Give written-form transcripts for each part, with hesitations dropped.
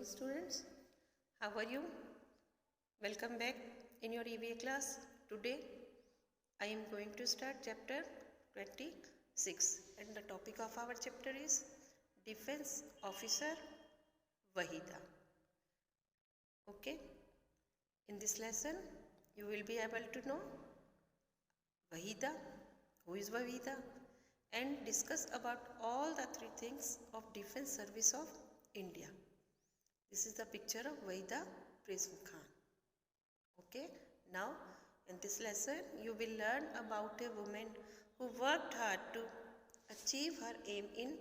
morning students. How are you? Welcome back in your EVA class. Today I am going to start chapter 26 and the topic of our chapter is Defense Officer Wahida. Okay, in this lesson you will be able to know Wahida, who is Wahida, and discuss about all the three things of Defense Service of India. This is the picture of Wahida Prism Khan. Okay, now in this lesson you will learn about a woman who worked hard to achieve her aim in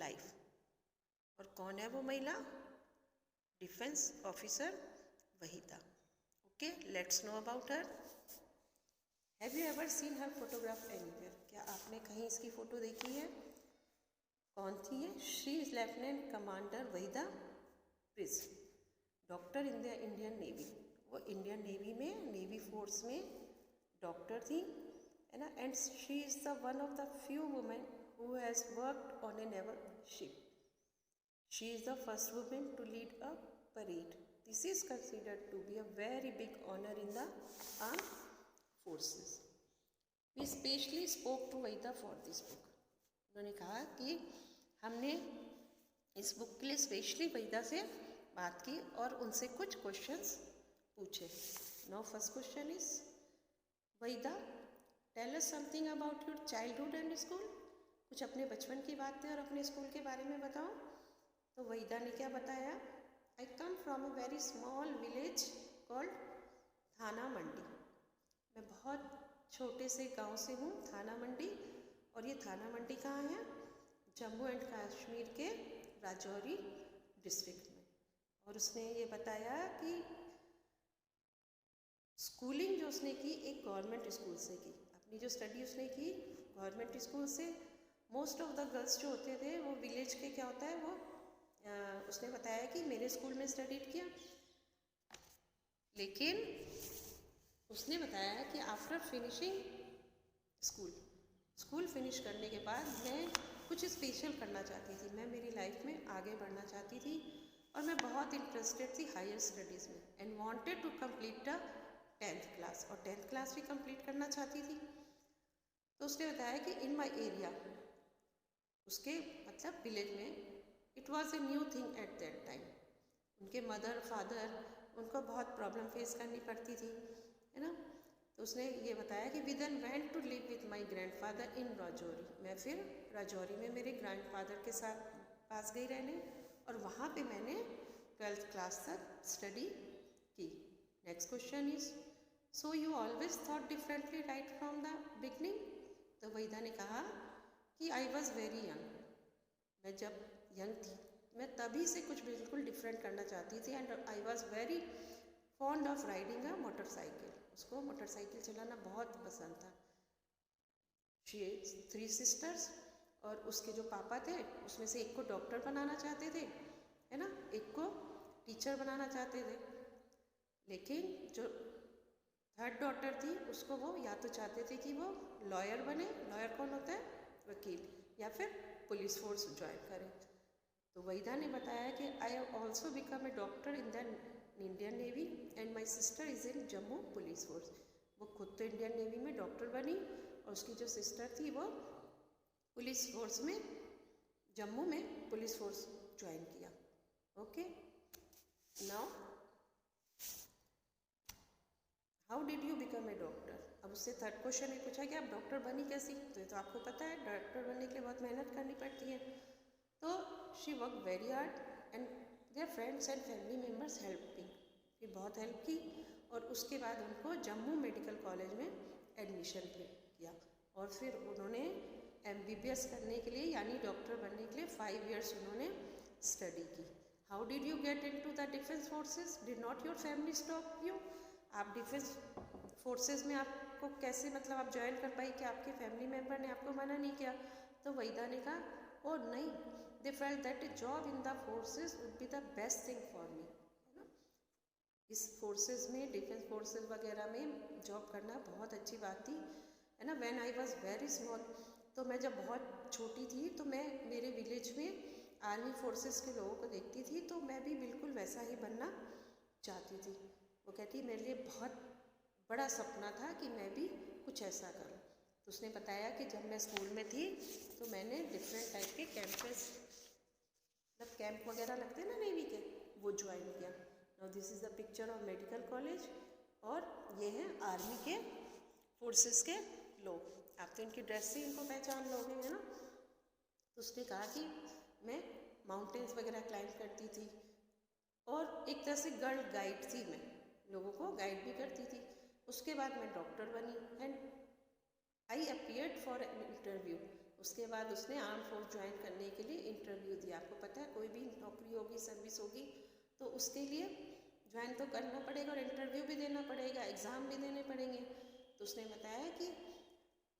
life. और कौन है वो महिला? Defence officer Waheeda. Okay, let's know about her. Have you ever seen her photograph anywhere? क्या आपने कहीं इसकी photo देखी है? कौन थी ये? She is Lieutenant Commander Wahida Prism, doctor in the Indian navy. वो इंडियन नेवी में, नेवी फोर्स में डॉक्टर थी, है ना. And she is the one of the few women who has worked on a naval ship. She is the first women to lead a parade. This is considered to be a very big honour in the arm forces. We specially spoke to Wahida for this book. उन्होंने कहा कि हमने इस book के लिए specially Waheeda से बात की और उनसे कुछ क्वेश्चंस पूछे. Now first question is, Wahida tell us something about your childhood and school. कुछ अपने बचपन की बातें और अपने स्कूल के बारे में बताओ. तो वहीदा ने क्या बताया? I come from a very small village called Thana Mandi. मैं बहुत छोटे से गांव से हूँ, थाना मंडी. और ये थाना मंडी कहाँ है? जम्मू एंड कश्मीर के राजौरी डिस्ट्रिक्ट में. और उसने ये बताया कि स्कूलिंग जो उसने की एक गवर्नमेंट स्कूल से की. अपनी जो स्टडी उसने की गवर्नमेंट स्कूल से. मोस्ट ऑफ द गर्ल्स जो होते थे वो विलेज के क्या होता है वो उसने बताया कि मेरे स्कूल में स्टडी किया. लेकिन उसने बताया कि आफ्टर फिनिशिंग स्कूल फिनिश करने के बाद मैं कुछ स्पेशल करना चाहती थी. मैं मेरी लाइफ में आगे बढ़ना चाहती थी और मैं बहुत इंटरेस्टेड थी हायर स्टडीज़ में and wanted to complete the 10th class. और 10th क्लास भी कंप्लीट करना चाहती थी. तो उसने बताया कि इन माय एरिया, उसके मतलब विलेज में, it was a new thing at that time. उनके मदर फादर उनको बहुत प्रॉब्लम फेस करनी पड़ती थी, है ना. तो उसने ये बताया कि we then went to live with my grandfather in Rajouri. मैं फिर राजौरी में मेरे ग्रैंडफादर के साथ पास गई रहने और वहाँ पे मैंने 12th क्लास तक स्टडी की. Next question is, so you always thought differently right from the beginning. तो वहीदा ने कहा कि आई वॉज वेरी यंग. मैं जब यंग थी मैं तभी से कुछ बिल्कुल डिफरेंट करना चाहती थी. And I was very fond of riding a motorcycle. उसको मोटरसाइकिल चलाना बहुत पसंद था. शी 3 सिस्टर्स और उसके जो पापा थे उसमें से एक को डॉक्टर बनाना चाहते थे, है ना, एक को टीचर बनाना चाहते थे. लेकिन जो थर्ड डॉटर थी उसको वो या तो चाहते थे कि वो लॉयर बने. लॉयर कौन होता है? वकील. या फिर पुलिस फोर्स ज्वाइन करें. तो वहीदा ने बताया कि I have also become a doctor in the Indian navy and my sister is in Jammu police force. वो खुद तो इंडियन नेवी में डॉक्टर बनी और उसकी जो सिस्टर थी वो पुलिस फोर्स में, जम्मू में पुलिस फोर्स ज्वाइन किया. Okay, now how did you become a doctor. अब उससे थर्ड क्वेश्चन में पूछा कि आप डॉक्टर बनी कैसी. तो ये तो आपको पता है डॉक्टर बनने के लिए बहुत मेहनत करनी पड़ती है. तो she work very hard and their friends and family members helping. फिर बहुत हेल्प की और उसके बाद उनको जम्मू मेडिकल कॉलेज में एडमिशन किया. और फिर उन्होंने MBBS करने के लिए यानी डॉक्टर बनने के लिए 5 years उन्होंने स्टडी की. How did you get into the defence forces? Did not your family stop you. आप डिफेंस फोर्सेस में आपको कैसे, मतलब आप ज्वाइन कर पाई कि आपके फैमिली मेम्बर ने आपको मना नहीं किया. तो वहीदा ने कहा, ओ नहीं, they felt that A job in the forces would be the best thing for me. इस फोर्सेस में, डिफेंस फोर्सेस वगैरह में जॉब करना बहुत अच्छी बात थी, है ना. When I was very small, तो मैं जब बहुत छोटी थी तो मैं मेरे विलेज में आर्मी फोर्सेस के लोगों को देखती थी तो मैं भी बिल्कुल चाहती थी। वो कहती मेरे लिए बहुत बड़ा सपना था कि मैं भी कुछ ऐसा करूं। तो उसने बताया कि जब मैं स्कूल में थी तो मैंने डिफरेंट टाइप के कैंपस, मतलब कैंप वगैरह लगते हैं ना नेवी के, वो ज्वाइन किया। Now this is the picture of medical college, और ये हैं आर्मी के फोर्सेस के लोग। आप तो इनकी ड्रेस से इनको पहचान लोगे, है ना। तो उसने कहा कि मैं माउंटेन्स वगैरह क्लाइंब करती थी, और एक तरह से गर्ल गाइड थी, मैं लोगों को गाइड भी करती थी। उसके बाद मैं डॉक्टर बनी and I appeared for an interview. उसके बाद उसने आर्म फोर्स ज्वाइन करने के लिए इंटरव्यू दिया। आपको पता है कोई भी नौकरी होगी, सर्विस होगी, तो उसके लिए ज्वाइन तो करना पड़ेगा और इंटरव्यू भी देना पड़ेगा, एग्ज़ाम भी देने पड़ेंगे। तो उसने बताया कि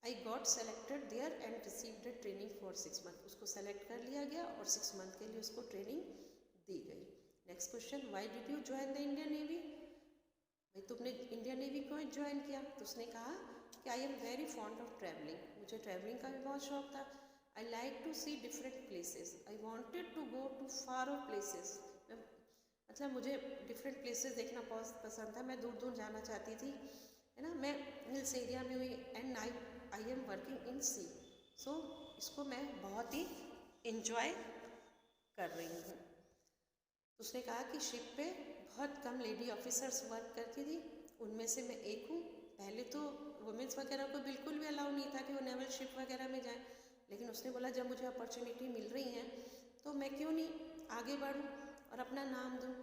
I got selected there and received training for 6 month. उसको सेलेक्ट कर लिया गया और 6 मंथ के लिए उसको ट्रेनिंग दी गई। Next question, why did you join the Indian navy? भाई तुमने इंडियन नेवी क्यों ज्वाइन किया? तो उसने कहा कि I am very fond of travelling, मुझे ट्रैवलिंग का भी बहुत शौक था। I like to see different places, I wanted to go to far off places. मतलब मुझे डिफरेंट प्लेसेस देखना बहुत पसंद था, मैं दूर दूर जाना चाहती थी, है ना। मैं हिल्स एरिया में हुई and I am working in sea, so इसको मैं बहुत ही इंजॉय कर रही हूँ। उसने कहा कि शिप पे बहुत कम लेडी ऑफिसर्स वर्क करती थी, उनमें से मैं एक हूँ। पहले तो वुमेंस वगैरह को बिल्कुल भी अलाउ नहीं था कि वो नेवल शिप वगैरह में जाएं, लेकिन उसने बोला जब मुझे अपॉर्चुनिटी मिल रही है तो मैं क्यों नहीं आगे बढ़ूँ और अपना नाम दूँ।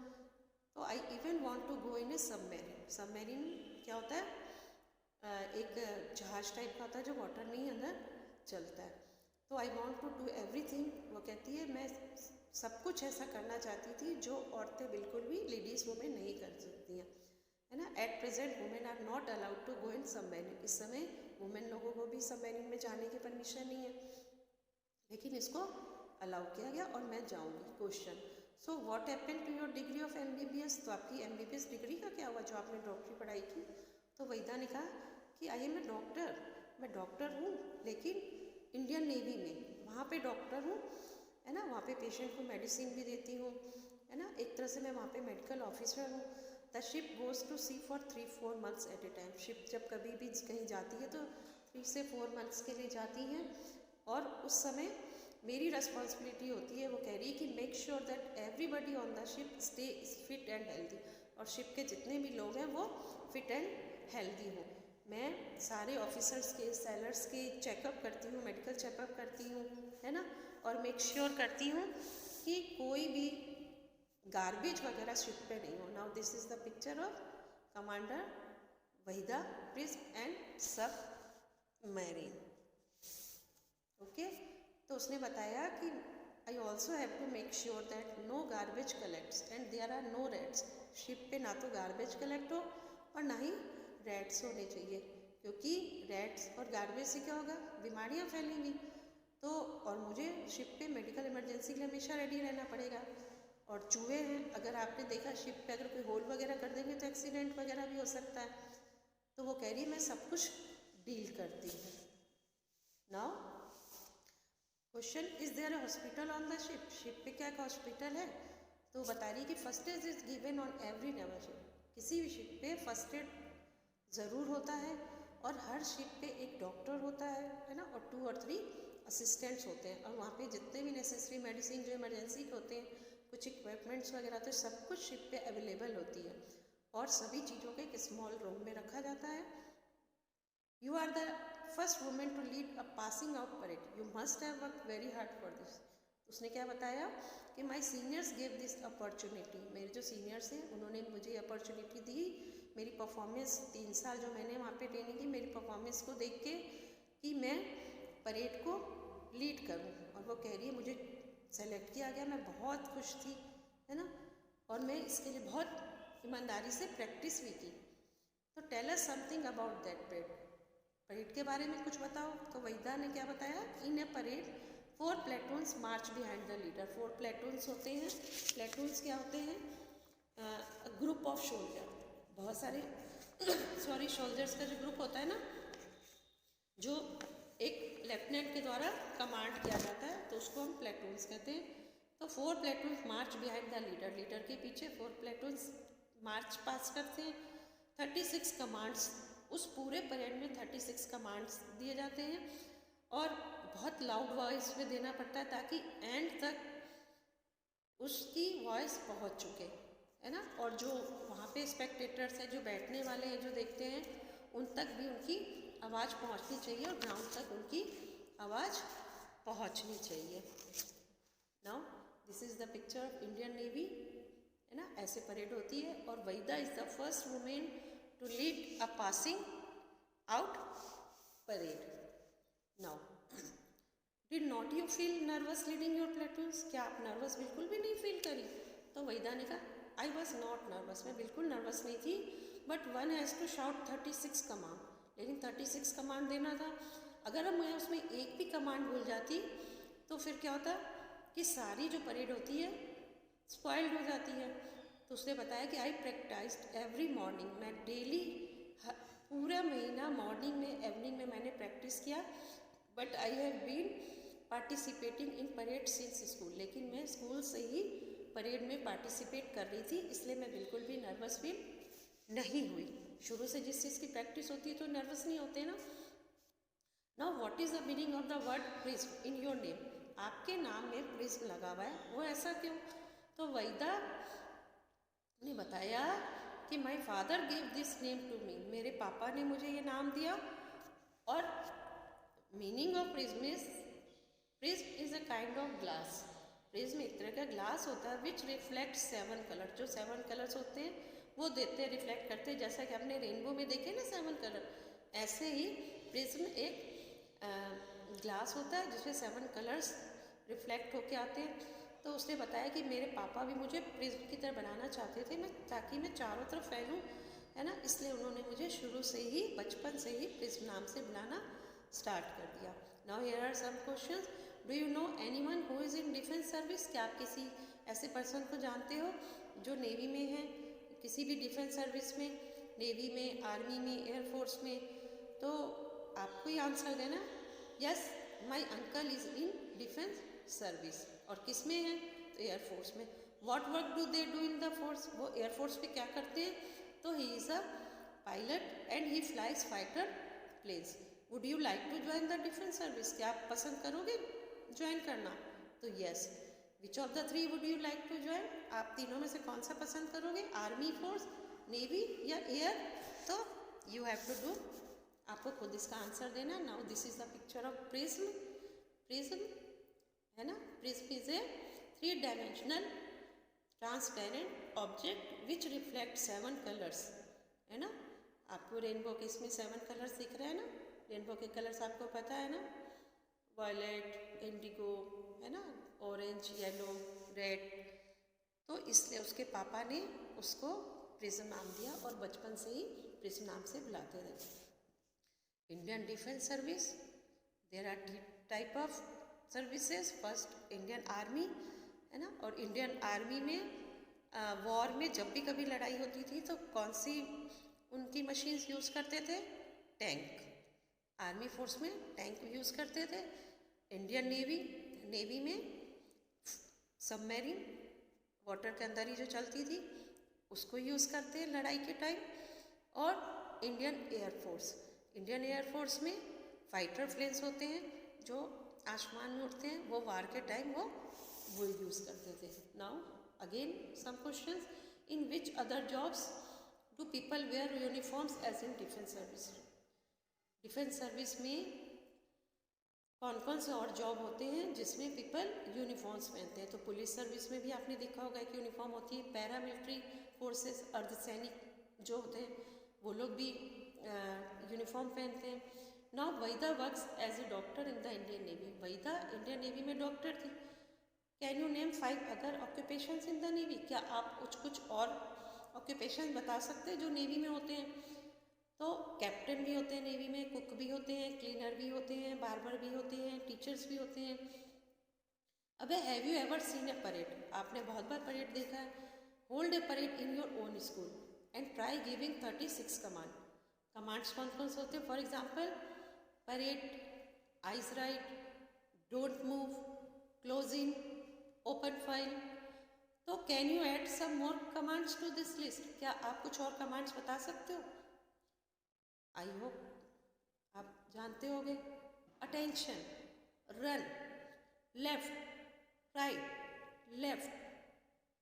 तो I even want to go in a submarine. Submarine क्या होता है? एक जहाज टाइप का होता है जो वाटर में ही अंदर चलता है। तो I want to do everything, वो कहती है मैं सब कुछ ऐसा करना चाहती थी जो औरतें बिल्कुल भी, लेडीज़ वुमेन नहीं कर सकती हैं, है ना। At present women are not allowed to go in submarine. इस समय वुमेन लोगों को भी सबमेरीन में जाने की परमिशन नहीं है, लेकिन इसको अलाउ किया गया और मैं जाऊंगी। Question, so what happened to your degree of MBBS? तो आपकी एमबीबीएस डिग्री का क्या हुआ जो आपने डॉक्टरी पढ़ाई की? तो वहीदा ने कहा कि आई एम ए डॉक्टर, मैं डॉक्टर हूँ लेकिन इंडियन नेवी में, वहाँ पे डॉक्टर हूँ, है ना। वहाँ पे पेशेंट को मेडिसिन भी देती हूँ, है ना। एक तरह से मैं वहाँ पे मेडिकल ऑफिसर हूँ। The ship goes to sea for 3-4 months at a time. Ship जब कभी भी कहीं जाती है तो 3 से 4 मंथ्स के लिए जाती हैं, और उस समय मेरी रिस्पॉन्सिबिलिटी होती है, वो कह रही है कि make sure that everybody on the ship stay fit and healthy, और शिप के जितने भी लोग हैं वो फिट एंड हेल्दी हों। मैं सारे ऑफिसर्स के, सेलर्स के चेकअप करती हूँ, मेडिकल चेकअप करती हूँ, है ना, और मेक श्योर करती हूँ कि कोई भी गार्बेज वगैरह शिप पे नहीं हो। Now this is the picture of commander Wahida prism and submarine. Okay, तो उसने बताया कि I also have to make sure that no garbage collects and there are no rats. Ship पे ना तो गार्बेज कलेक्ट हो और ना ही रैट्स होने चाहिए, क्योंकि रैट्स और गार्बेज से क्या होगा, बीमारियां फैलेंगी। तो और मुझे शिप पे मेडिकल इमरजेंसी के लिए हमेशा रेडी रहना पड़ेगा। और चूहे हैं, अगर आपने देखा शिप पे अगर कोई होल वगैरह कर देंगे तो एक्सीडेंट वगैरह भी हो सकता है। तो वो कह रही है मैं सब कुछ डील करती हूँ। Now question, is there a hospital on the ship? Ship पे क्या एक हॉस्पिटल है? तो बता रही कि first aid is given on every naval ship. किसी भी शिप पे फर्स्ट एड ज़रूर होता है, और हर शिप पे एक डॉक्टर होता है ना, और 2 और 3 असिस्टेंट्स होते हैं। और वहाँ पे जितने भी नेसेसरी मेडिसिन जो इमरजेंसी के होते हैं, कुछ इक्विपमेंट्स वगैरह, तो सब कुछ शिप पे अवेलेबल होती है, और सभी चीज़ों को एक स्मॉल रूम में रखा जाता है। You are the first women to lead a passing out parade, you must have work very hard for this. उसने क्या बताया कि my seniors gave this opportunity. मेरे जो सीनियर्स हैं उन्होंने मुझे अपॉर्चुनिटी दी, मेरी परफॉर्मेंस 3 साल जो मैंने वहाँ पे ट्रेनिंग की, मेरी परफॉर्मेंस को देख के कि मैं परेड को लीड करूँ। और वो कह रही है मुझे सेलेक्ट किया गया, मैं बहुत खुश थी, है ना, और मैं इसके लिए बहुत ईमानदारी से प्रैक्टिस भी की। तो tell us something about that parade. Parade के बारे में कुछ बताओ। तो वहीदा ने क्या बताया, in a parade 4 platoons march behind the leader. 4 platoons होते हैं। प्लेटून्स क्या होते हैं? ग्रुप ऑफ शोल्जर, बहुत सारे सॉरी सोल्जर्स का जो ग्रुप होता है ना, जो एक लेफ्टिनेंट के द्वारा कमांड किया जाता है, तो उसको हम प्लेटून्स कहते हैं। तो 4 platoons march behind the leader, leader के पीछे 4 प्लेटून्स मार्च पास करते हैं। 36 कमांड्स, उस पूरे परेड में 36 कमांड्स दिए जाते हैं और बहुत लाउड वॉइस में देना पड़ता है ताकि एंड तक उसकी वॉइस पहुंच चुके, है ना। और जो वहाँ पे स्पेक्टेटर्स हैं, जो बैठने वाले हैं, जो देखते हैं, उन तक भी उनकी आवाज़ पहुँचनी चाहिए और ग्राउंड तक उनकी आवाज़ पहुँचनी चाहिए। Now this is the picture of Indian navy, है ना। ऐसे परेड होती है और Wahida is the first women to lead a passing out parade. Now did not you feel nervous leading your platoons? क्या आप नर्वस बिल्कुल भी नहीं फील करी? तो वहीदा ने कहा आई वॉज नॉट नर्वस, मैं बिल्कुल नर्वस नहीं थी, but one has to shout 36 command, लेकिन 36 कमांड देना था। अगर मैं उसमें एक भी कमांड भूल जाती तो फिर क्या होता कि सारी जो परेड होती है स्पॉइल्ड हो जाती है। तो उसने बताया कि आई प्रैक्टिस्ड एवरी मॉर्निंग, मैं डेली पूरा महीना मॉर्निंग में इवनिंग में मैंने प्रैक्टिस किया, but I have been participating in parade since school, लेकिन मैं स्कूल से ही परेड में पार्टिसिपेट कर रही थी, इसलिए मैं बिल्कुल भी नर्वस फील नहीं हुई। शुरू से जिस चीज़ की प्रैक्टिस होती है तो नर्वस नहीं होते ना। Now what is the meaning of the word prism in your name? आपके नाम में प्रिज्म लगा हुआ है, वो ऐसा क्यों? तो वहीदा ने बताया कि my father give this name to me, मेरे पापा ने मुझे ये नाम दिया। और meaning of prism is a kind of glass. Prism एक तरह का ग्लास होता है विच रिफ्लेक्ट 7 कलर, जो 7 कलर्स होते हैं वो देते हैं, रिफ्लेक्ट करते हैं, जैसा कि आपने रेनबो में देखे ना 7 कलर, ऐसे ही प्रिज्म एक ग्लास होता है जिसमें 7 कलर्स रिफ्लेक्ट होके आते हैं। तो उसने बताया कि मेरे पापा भी मुझे प्रिज्म की तरह बनाना चाहते थे, मैं ताकि मैं चारों तरफ फैलूँ, है ना, इसलिए उन्होंने मुझे शुरू से ही बचपन से ही प्रिज्म नाम से बुलाना स्टार्ट कर दिया। Now here are some questions. Do you know anyone who is in defence service? क्या आप किसी ऐसे पर्सन को जानते हो जो नेवी में है, किसी भी डिफेंस सर्विस में, नेवी में, आर्मी में, एयरफोर्स में? तो आपको ही आंसर देना। Yes, my uncle is in defence service. और किस में है? तो एयरफोर्स में। What work do they do in the force? वो एयरफोर्स में क्या करते हैं? तो he is a pilot and he flies fighter planes. Would you like to join the defence service? क्या आप पसंद करोगे ज्वाइन करना? तो yes. Which of the 3 would you like to join? आप तीनों में से कौन सा पसंद करोगे? आर्मी फोर्स, नेवी या एयर? तो यू हैव टू डू, आपको खुद इसका आंसर देना। Now this is the picture of prism. Prism, है ना, prism is a 3 dimensional transparent object which reflect 7 colours, है ना। आपको रेनबो के इसमें 7 कलर्स दिख रहे हैं ना, रेनबो के कलर्स आपको पता है ना, वायलेट, इंडिगो, है ना, ऑरेंज, येलो, रेड। तो इसलिए उसके पापा ने उसको प्रिज्म नाम दिया और बचपन से ही प्रिज्म नाम से बुलाते रहे। Indian defence service, there are type of services. First Indian army, है ना, और इंडियन आर्मी में वॉर में जब भी कभी लड़ाई होती थी तो कौन सी उनकी मशीन्स यूज़ करते थे? टैंक। आर्मी फोर्स में टैंक यूज़ करते थे। इंडियन नेवी, नेवी में सबमरीन, वाटर के अंदर ही जो चलती थी, उसको यूज़ करते हैं लड़ाई के टाइम। और इंडियन एयरफोर्स, इंडियन एयरफोर्स में फाइटर प्लेन्स होते हैं जो आसमान में उड़ते हैं, वो वार के टाइम वो यूज़ करते थे। Now again some questions. In which other jobs do people wear uniforms as in defence service? Defence service में कौन कौन से और जॉब होते हैं जिसमें पीपल यूनिफॉर्म्स पहनते हैं? तो पुलिस सर्विस में भी आपने देखा होगा कि यूनिफॉर्म होती है। पैरामिलिट्री फोर्सेस, अर्धसैनिक जो होते हैं वो लोग भी यूनिफॉर्म पहनते हैं। Now Waheeda works as a doctor in the Indian navy. Waheeda Indian navy में डॉक्टर थी। Can you name 5 other occupations in the navy? क्या आप कुछ और ऑक्यूपेशन बता सकते हैं जो नेवी में होते हैं? तो कैप्टन भी होते हैं नेवी में, कुक भी होते हैं, क्लीनर भी होते हैं, बार्बर भी होते हैं, टीचर्स भी होते हैं। अबे have you ever seen a parade? आपने बहुत बार परेड देखा है। Hold a parade in your own school and try giving 36 command. Commands कौन कौन से होते हैं? For example parade, eyes right, don't move, close in, open file, तो can you add some more commands to this list? क्या आप कुछ और कमांड्स बता सकते हो? आई होप आप जानते होंगे। Attention, run, left, right, left,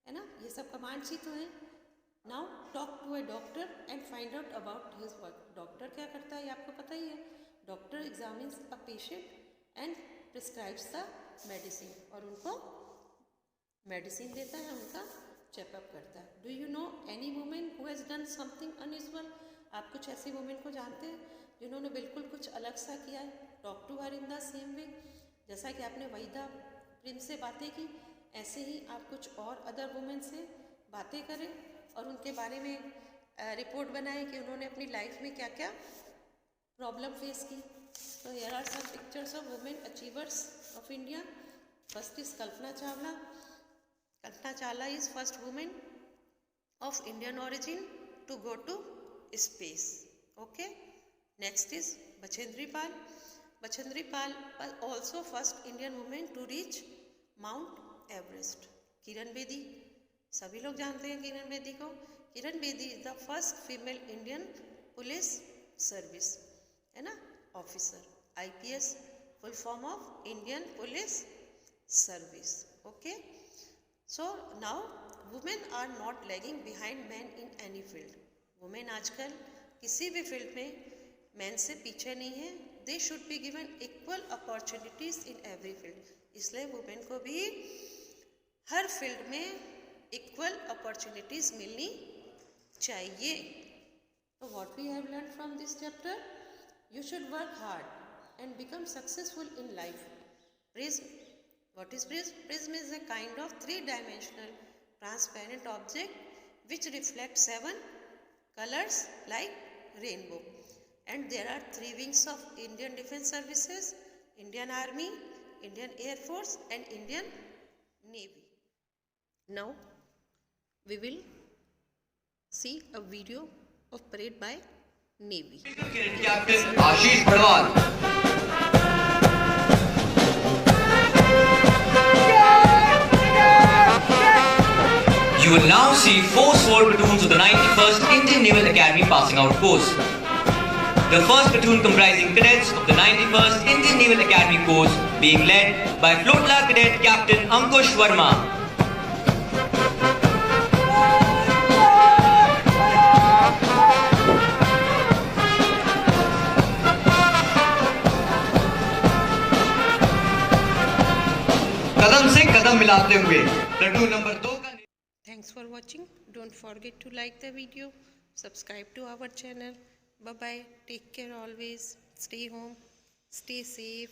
है ना, ये सब कमांड्स ही तो हैं। Now talk to a doctor and find out about his work. Doctor क्या करता है ये आपको पता ही है। Doctor examines a patient and prescribes the medicine, और उनको मेडिसिन देता है, उनका चेकअप करता है। Do you know any women who has done something unusual? आप कुछ ऐसी वुमेन को जानते हैं जिन्होंने बिल्कुल कुछ अलग सा किया है? Talk to her in the same way. जैसा कि आपने वहीदा प्रिंस से बातें की, ऐसे ही आप कुछ और अदर वुमेन से बातें करें और उनके बारे में रिपोर्ट बनाएं कि उन्होंने अपनी लाइफ में क्या क्या प्रॉब्लम फेस की। तो here are some pictures of women achievers of India. First is Kalpana Chawla. Kalpana Chawla is first woman of Indian origin to go to space. Okay. Next is Bachendri Pal. Bachendri Pal was also first Indian woman to reach Mount Everest. Kiran Bedi, सभी लोग जानते हैं किरण बेदी को. Kiran Bedi is the first female Indian police service, है ना, officer. IPS full form of Indian Police Service. Okay. So now women are not lagging behind men in any field. Women आजकल किसी भी फील्ड में men से पीछे नहीं है. They should be given equal opportunities in every field. इसलिए women को भी हर फील्ड में equal opportunities मिलनी चाहिए. So what we have learned from this chapter? You should work hard and become successful in life. Prism. What is prism? Prism is a kind of three-dimensional transparent object which reflects 7 colors like rainbow. And there are 3 wings of Indian Defence Services: Indian Army, Indian Air Force and Indian Navy. Now we will see a video of parade by Navy. Captain Ashish Bharwal. You will now see 4 sword platoons of the 91st Indian Naval Academy passing out course. The first platoon comprising cadets of the 91st Indian Naval Academy course being led by Floatla Cadet Captain Ankush Verma. कदम से कदम मिलाते हुए platoon number 2 का. Thanks for watching. Don't forget to like the video, subscribe to our channel. Bye bye. Take care always. Stay home. Stay safe.